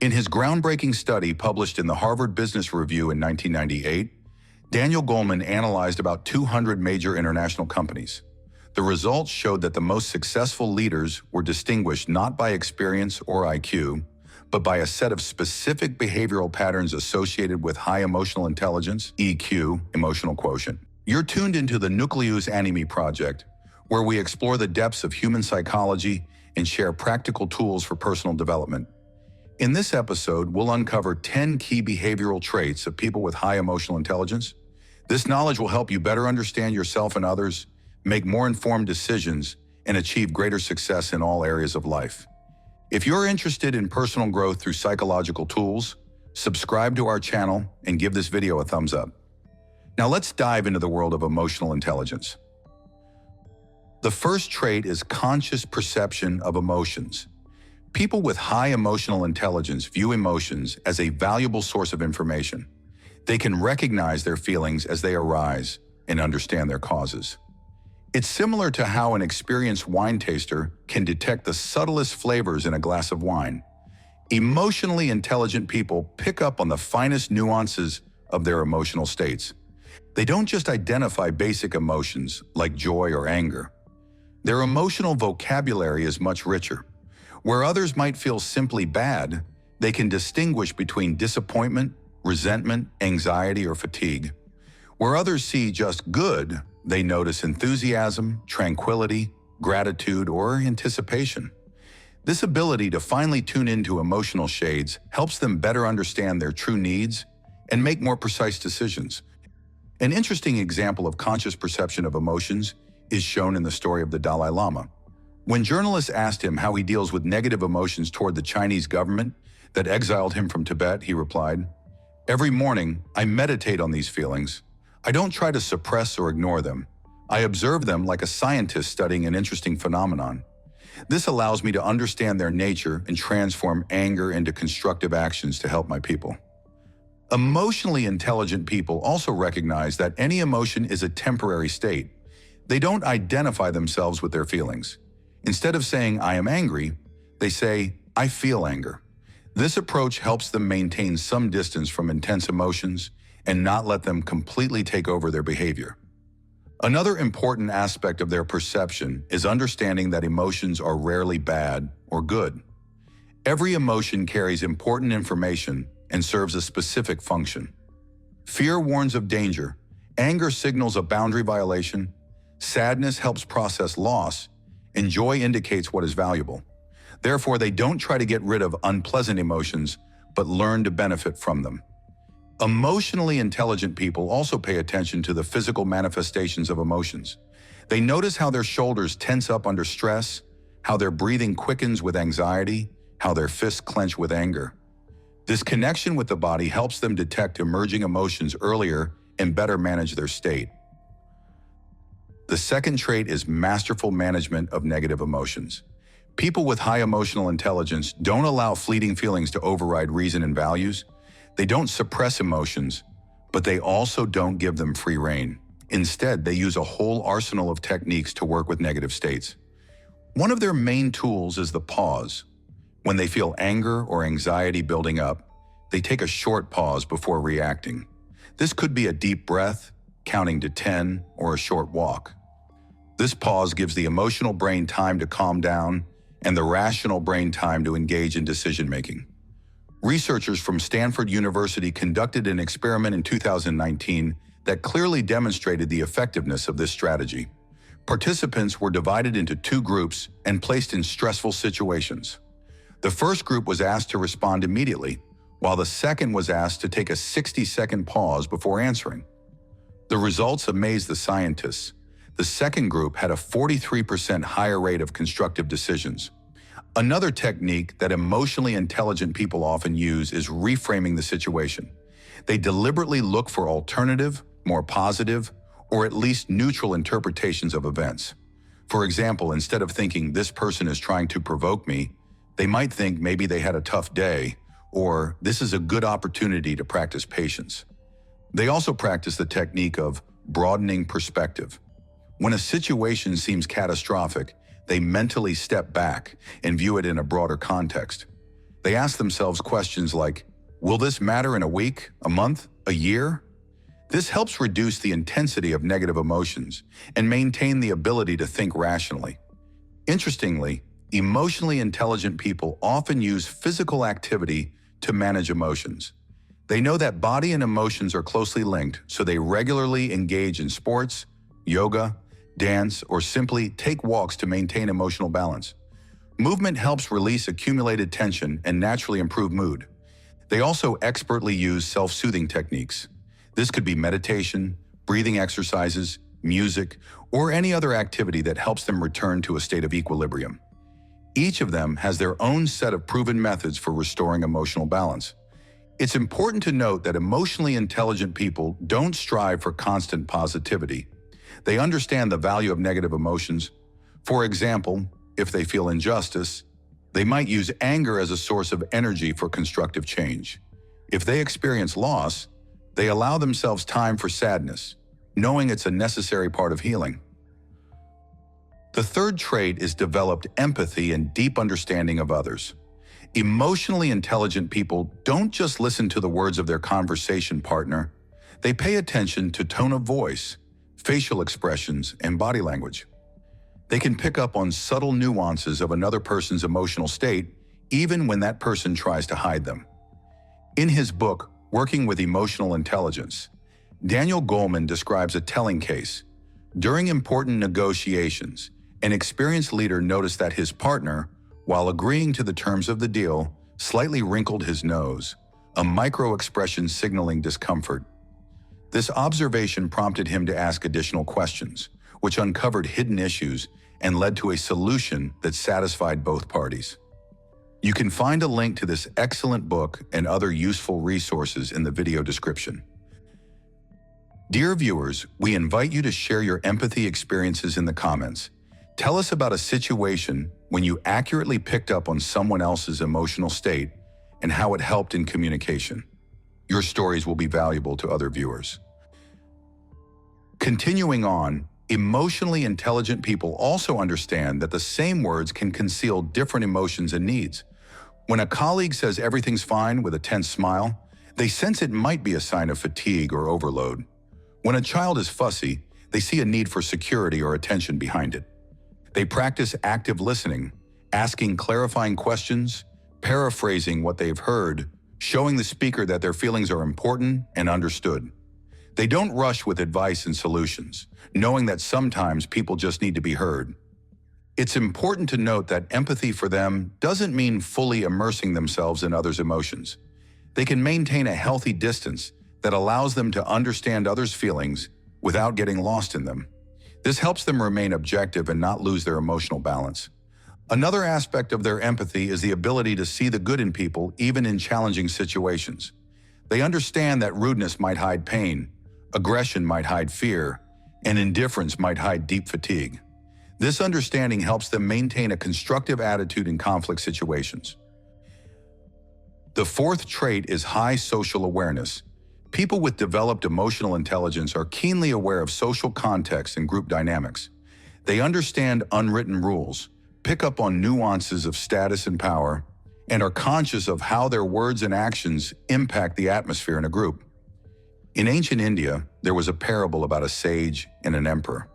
In his groundbreaking study published in the Harvard Business Review in 1998, Daniel Goleman analyzed about 200 major international companies. The results showed that the most successful leaders were distinguished not by experience or IQ, but by a set of specific behavioral patterns associated with high emotional intelligence, EQ, emotional quotient. You're tuned into the Nucleus Animi Project, where we explore the depths of human psychology and share practical tools for personal development. In this episode, we'll uncover 10 key behavioral traits of people with high emotional intelligence. This knowledge will help you better understand yourself and others, make more informed decisions, and achieve greater success in all areas of life. If you're interested in personal growth through psychological tools, subscribe to our channel and give this video a thumbs up. Now let's dive into the world of emotional intelligence. The first trait is conscious perception of emotions. People with high emotional intelligence view emotions as a valuable source of information. They can recognize their feelings as they arise and understand their causes. It's similar to how an experienced wine taster can detect the subtlest flavors in a glass of wine. Emotionally intelligent people pick up on the finest nuances of their emotional states. They don't just identify basic emotions like joy or anger. Their emotional vocabulary is much richer. Where others might feel simply bad, they can distinguish between disappointment, resentment, anxiety, or fatigue. Where others see just good, they notice enthusiasm, tranquility, gratitude, or anticipation. This ability to finely tune into emotional shades helps them better understand their true needs and make more precise decisions. An interesting example of conscious perception of emotions is shown in the story of the Dalai Lama. When journalists asked him how he deals with negative emotions toward the Chinese government that exiled him from Tibet, he replied, "Every morning, I meditate on these feelings. I don't try to suppress or ignore them. I observe them like a scientist studying an interesting phenomenon. This allows me to understand their nature and transform anger into constructive actions to help my people." Emotionally intelligent people also recognize that any emotion is a temporary state. They don't identify themselves with their feelings. Instead of saying, "I am angry," they say, "I feel anger." This approach helps them maintain some distance from intense emotions and not let them completely take over their behavior. Another important aspect of their perception is understanding that emotions are rarely bad or good. Every emotion carries important information and serves a specific function. Fear warns of danger, anger signals a boundary violation, sadness helps process loss, and joy indicates what is valuable. Therefore, they don't try to get rid of unpleasant emotions, but learn to benefit from them. Emotionally intelligent people also pay attention to the physical manifestations of emotions. They notice how their shoulders tense up under stress, how their breathing quickens with anxiety, how their fists clench with anger. This connection with the body helps them detect emerging emotions earlier and better manage their state. The second trait is masterful management of negative emotions. People with high emotional intelligence don't allow fleeting feelings to override reason and values. They don't suppress emotions, but they also don't give them free rein. Instead, they use a whole arsenal of techniques to work with negative states. One of their main tools is the pause. When they feel anger or anxiety building up, they take a short pause before reacting. This could be a deep breath, counting to 10, or a short walk. This pause gives the emotional brain time to calm down and the rational brain time to engage in decision-making. Researchers from Stanford University conducted an experiment in 2019 that clearly demonstrated the effectiveness of this strategy. Participants were divided into two groups and placed in stressful situations. The first group was asked to respond immediately, while the second was asked to take a 60-second pause before answering. The results amazed the scientists. The second group had a 43% higher rate of constructive decisions. Another technique that emotionally intelligent people often use is reframing the situation. They deliberately look for alternative, more positive, or at least neutral interpretations of events. For example, instead of thinking this person is trying to provoke me, they might think maybe they had a tough day, or this is a good opportunity to practice patience. They also practice the technique of broadening perspective. When a situation seems catastrophic, they mentally step back and view it in a broader context. They ask themselves questions like, will this matter in a week, a month, a year? This helps reduce the intensity of negative emotions and maintain the ability to think rationally. Interestingly, emotionally intelligent people often use physical activity to manage emotions. They know that body and emotions are closely linked, so they regularly engage in sports, yoga, dance, or simply take walks to maintain emotional balance. Movement helps release accumulated tension and naturally improve mood. They also expertly use self-soothing techniques. This could be meditation, breathing exercises, music, or any other activity that helps them return to a state of equilibrium. Each of them has their own set of proven methods for restoring emotional balance. It's important to note that emotionally intelligent people don't strive for constant positivity. They understand the value of negative emotions. For example, if they feel injustice, they might use anger as a source of energy for constructive change. If they experience loss, they allow themselves time for sadness, knowing it's a necessary part of healing. The third trait is developed empathy and deep understanding of others. Emotionally intelligent people don't just listen to the words of their conversation partner, they pay attention to tone of voice, facial expressions, and body language. They can pick up on subtle nuances of another person's emotional state, even when that person tries to hide them. In his book, Working with Emotional Intelligence, Daniel Goleman describes a telling case. During important negotiations, an experienced leader noticed that his partner, while agreeing to the terms of the deal, slightly wrinkled his nose, a micro-expression signaling discomfort. This observation prompted him to ask additional questions, which uncovered hidden issues and led to a solution that satisfied both parties. You can find a link to this excellent book and other useful resources in the video description. Dear viewers, we invite you to share your empathy experiences in the comments. Tell us about a situation when you accurately picked up on someone else's emotional state and how it helped in communication. Your stories will be valuable to other viewers. Continuing on, emotionally intelligent people also understand that the same words can conceal different emotions and needs. When a colleague says everything's fine with a tense smile, they sense it might be a sign of fatigue or overload. When a child is fussy, they see a need for security or attention behind it. They practice active listening, asking clarifying questions, paraphrasing what they've heard, showing the speaker that their feelings are important and understood. They don't rush with advice and solutions, knowing that sometimes people just need to be heard. It's important to note that empathy for them doesn't mean fully immersing themselves in others' emotions. They can maintain a healthy distance that allows them to understand others' feelings without getting lost in them. This helps them remain objective and not lose their emotional balance. Another aspect of their empathy is the ability to see the good in people even in challenging situations. They understand that rudeness might hide pain, aggression might hide fear, and indifference might hide deep fatigue. This understanding helps them maintain a constructive attitude in conflict situations. The fourth trait is high social awareness. People with developed emotional intelligence are keenly aware of social context and group dynamics. They understand unwritten rules, pick up on nuances of status and power, and are conscious of how their words and actions impact the atmosphere in a group. In ancient India, there was a parable about a sage and an emperor.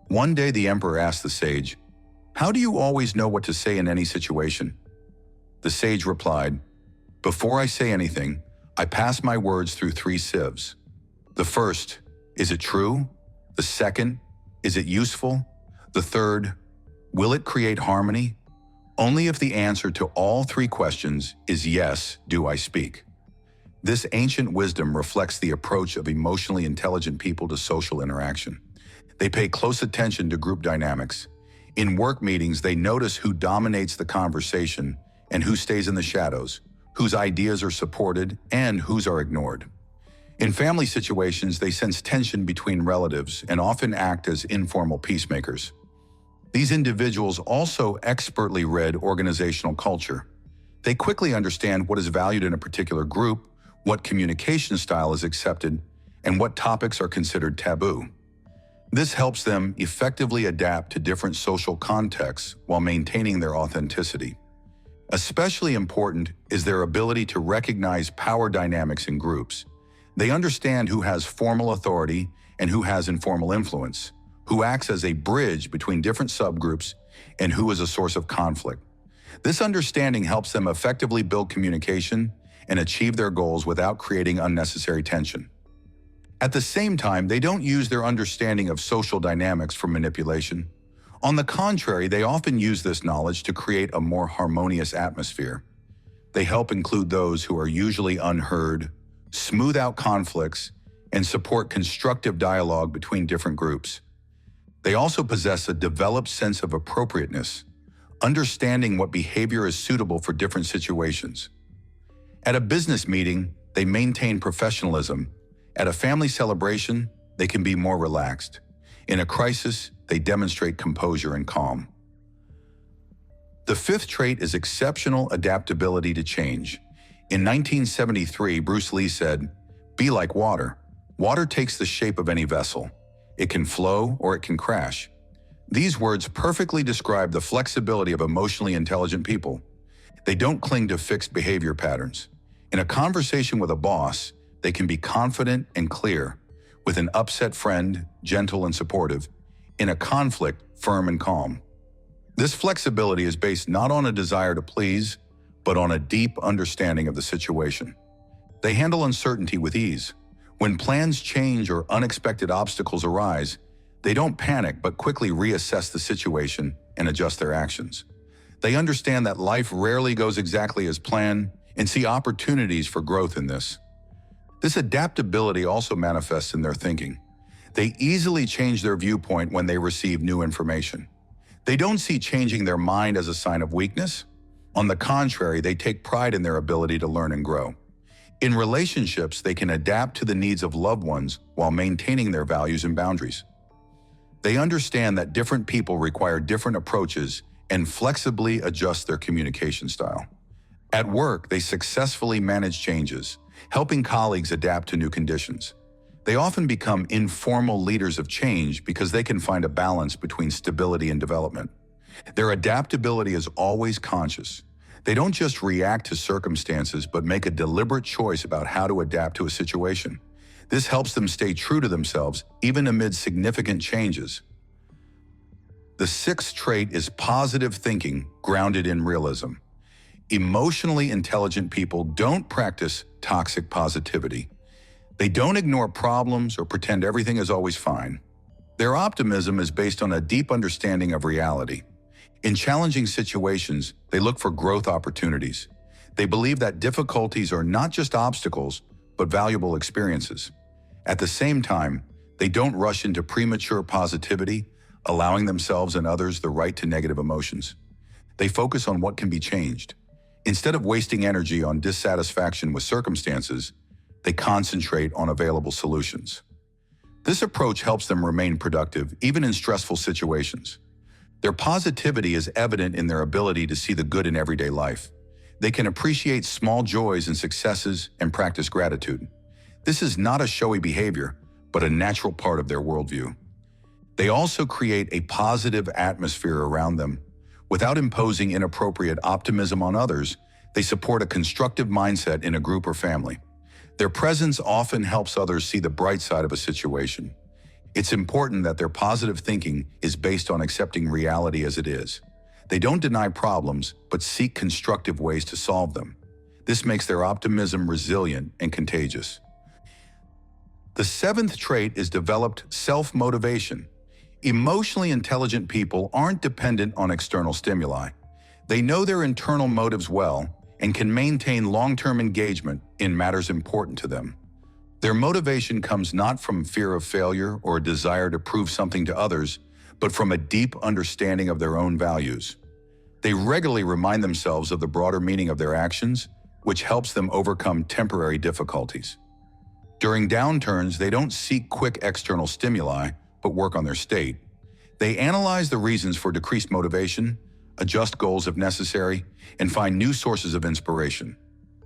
One day the emperor asked the sage, "How do you always know what to say in any situation?" The sage replied, "Before I say anything, I pass my words through 3 sieves. The first, is it true? The second, is it useful? The third, will it create harmony? Only if the answer to all 3 questions is yes, do I speak." This ancient wisdom reflects the approach of emotionally intelligent people to social interaction. They pay close attention to group dynamics. In work meetings, they notice who dominates the conversation and who stays in the shadows, whose ideas are supported and whose are ignored. In family situations, they sense tension between relatives and often act as informal peacemakers. These individuals also expertly read organizational culture. They quickly understand what is valued in a particular group, what communication style is accepted, and what topics are considered taboo. This helps them effectively adapt to different social contexts while maintaining their authenticity. Especially important is their ability to recognize power dynamics in groups. They understand who has formal authority and who has informal influence, who acts as a bridge between different subgroups, and who is a source of conflict. This understanding helps them effectively build communication and achieve their goals without creating unnecessary tension. At the same time, they don't use their understanding of social dynamics for manipulation. On the contrary, they often use this knowledge to create a more harmonious atmosphere. They help include those who are usually unheard, smooth out conflicts, and support constructive dialogue between different groups. They also possess a developed sense of appropriateness, understanding what behavior is suitable for different situations. At a business meeting, they maintain professionalism. At a family celebration, they can be more relaxed. In a crisis, they demonstrate composure and calm. The fifth trait is exceptional adaptability to change. In 1973, Bruce Lee said, "Be like water. Water takes the shape of any vessel. It can flow or it can crash." These words perfectly describe the flexibility of emotionally intelligent people. They don't cling to fixed behavior patterns. In a conversation with a boss, they can be confident and clear. With an upset friend, gentle and supportive. In a conflict, firm and calm. This flexibility is based not on a desire to please, but on a deep understanding of the situation. They handle uncertainty with ease. When plans change or unexpected obstacles arise, they don't panic but quickly reassess the situation and adjust their actions. They understand that life rarely goes exactly as planned and see opportunities for growth in this. This adaptability also manifests in their thinking. They easily change their viewpoint when they receive new information. They don't see changing their mind as a sign of weakness. On the contrary, they take pride in their ability to learn and grow. In relationships, they can adapt to the needs of loved ones while maintaining their values and boundaries. They understand that different people require different approaches and flexibly adjust their communication style. At work, they successfully manage changes, helping colleagues adapt to new conditions. They often become informal leaders of change because they can find a balance between stability and development. Their adaptability is always conscious. They don't just react to circumstances, but make a deliberate choice about how to adapt to a situation. This helps them stay true to themselves, even amid significant changes. The sixth trait is positive thinking grounded in realism. Emotionally intelligent people don't practice toxic positivity. They don't ignore problems or pretend everything is always fine. Their optimism is based on a deep understanding of reality. In challenging situations, they look for growth opportunities. They believe that difficulties are not just obstacles, but valuable experiences. At the same time, they don't rush into premature positivity, allowing themselves and others the right to negative emotions. They focus on what can be changed. Instead of wasting energy on dissatisfaction with circumstances, they concentrate on available solutions. This approach helps them remain productive, even in stressful situations. Their positivity is evident in their ability to see the good in everyday life. They can appreciate small joys and successes and practice gratitude. This is not a showy behavior, but a natural part of their worldview. They also create a positive atmosphere around them. Without imposing inappropriate optimism on others, they support a constructive mindset in a group or family. Their presence often helps others see the bright side of a situation. It's important that their positive thinking is based on accepting reality as it is. They don't deny problems, but seek constructive ways to solve them. This makes their optimism resilient and contagious. The seventh trait is developed self-motivation. Emotionally intelligent people aren't dependent on external stimuli. They know their internal motives well and can maintain long-term engagement in matters important to them. Their motivation comes not from fear of failure or a desire to prove something to others, but from a deep understanding of their own values. They regularly remind themselves of the broader meaning of their actions, which helps them overcome temporary difficulties. During downturns, they don't seek quick external stimuli, but work on their state. They analyze the reasons for decreased motivation, adjust goals if necessary, and find new sources of inspiration.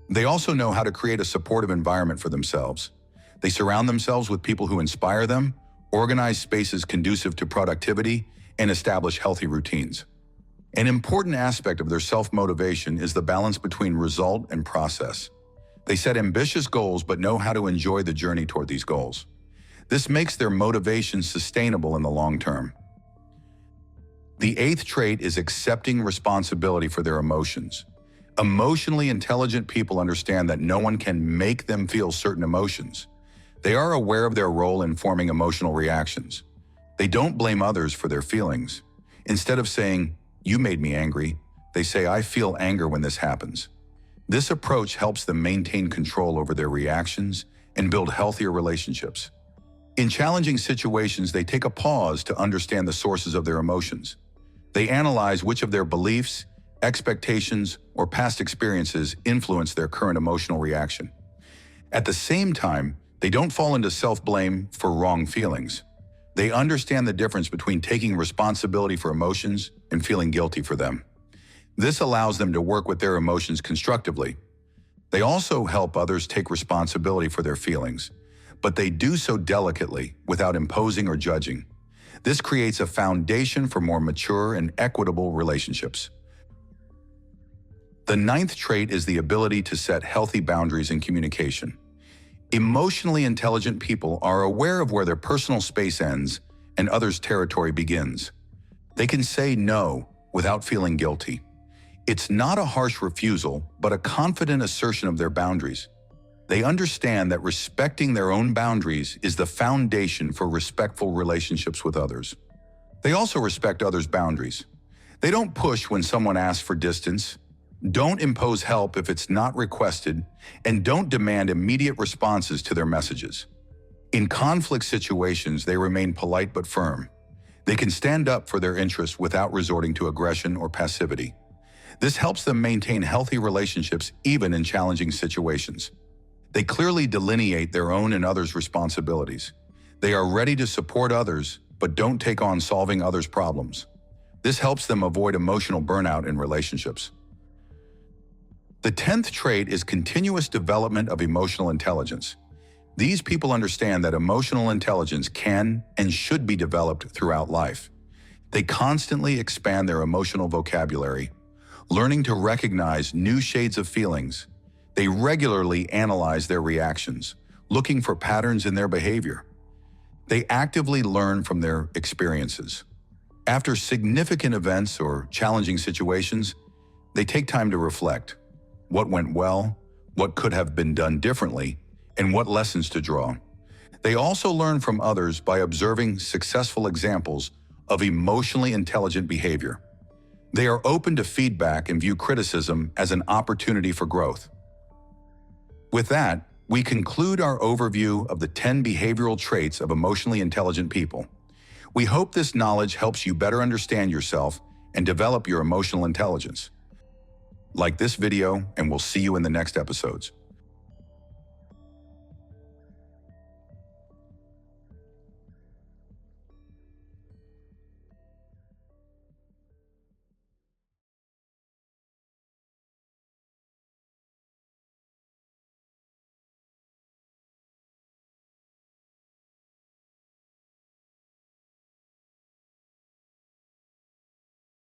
They also know how to create a supportive environment for themselves. They surround themselves with people who inspire them, organize spaces conducive to productivity, and establish healthy routines. An important aspect of their self-motivation is the balance between result and process. They set ambitious goals but know how to enjoy the journey toward these goals. This makes their motivation sustainable in the long term. The eighth trait is accepting responsibility for their emotions. Emotionally intelligent people understand that no one can make them feel certain emotions. They are aware of their role in forming emotional reactions. They don't blame others for their feelings. Instead of saying, "You made me angry," they say, "I feel anger when this happens." This approach helps them maintain control over their reactions and build healthier relationships. In challenging situations, they take a pause to understand the sources of their emotions. They analyze which of their beliefs, expectations, or past experiences influence their current emotional reaction. At the same time, they don't fall into self-blame for wrong feelings. They understand the difference between taking responsibility for emotions and feeling guilty for them. This allows them to work with their emotions constructively. They also help others take responsibility for their feelings, but they do so delicately without imposing or judging. This creates a foundation for more mature and equitable relationships. The ninth trait is the ability to set healthy boundaries in communication. Emotionally intelligent people are aware of where their personal space ends and others' territory begins. They can say no without feeling guilty. It's not a harsh refusal, but a confident assertion of their boundaries. They understand that respecting their own boundaries is the foundation for respectful relationships with others. They also respect others' boundaries. They don't push when someone asks for distance, don't impose help if it's not requested, and don't demand immediate responses to their messages. In conflict situations, they remain polite but firm. They can stand up for their interests without resorting to aggression or passivity. This helps them maintain healthy relationships even in challenging situations. They clearly delineate their own and others' responsibilities. They are ready to support others, but don't take on solving others' problems. This helps them avoid emotional burnout in relationships. The 10th trait is continuous development of emotional intelligence. These people understand that emotional intelligence can and should be developed throughout life. They constantly expand their emotional vocabulary, learning to recognize new shades of feelings. They regularly analyze their reactions, looking for patterns in their behavior. They actively learn from their experiences. After significant events or challenging situations, they take time to reflect. What went well, what could have been done differently, and what lessons to draw. They also learn from others by observing successful examples of emotionally intelligent behavior. They are open to feedback and view criticism as an opportunity for growth. With that, we conclude our overview of the 10 behavioral traits of emotionally intelligent people. We hope this knowledge helps you better understand yourself and develop your emotional intelligence. Like this video, and we'll see you in the next episodes.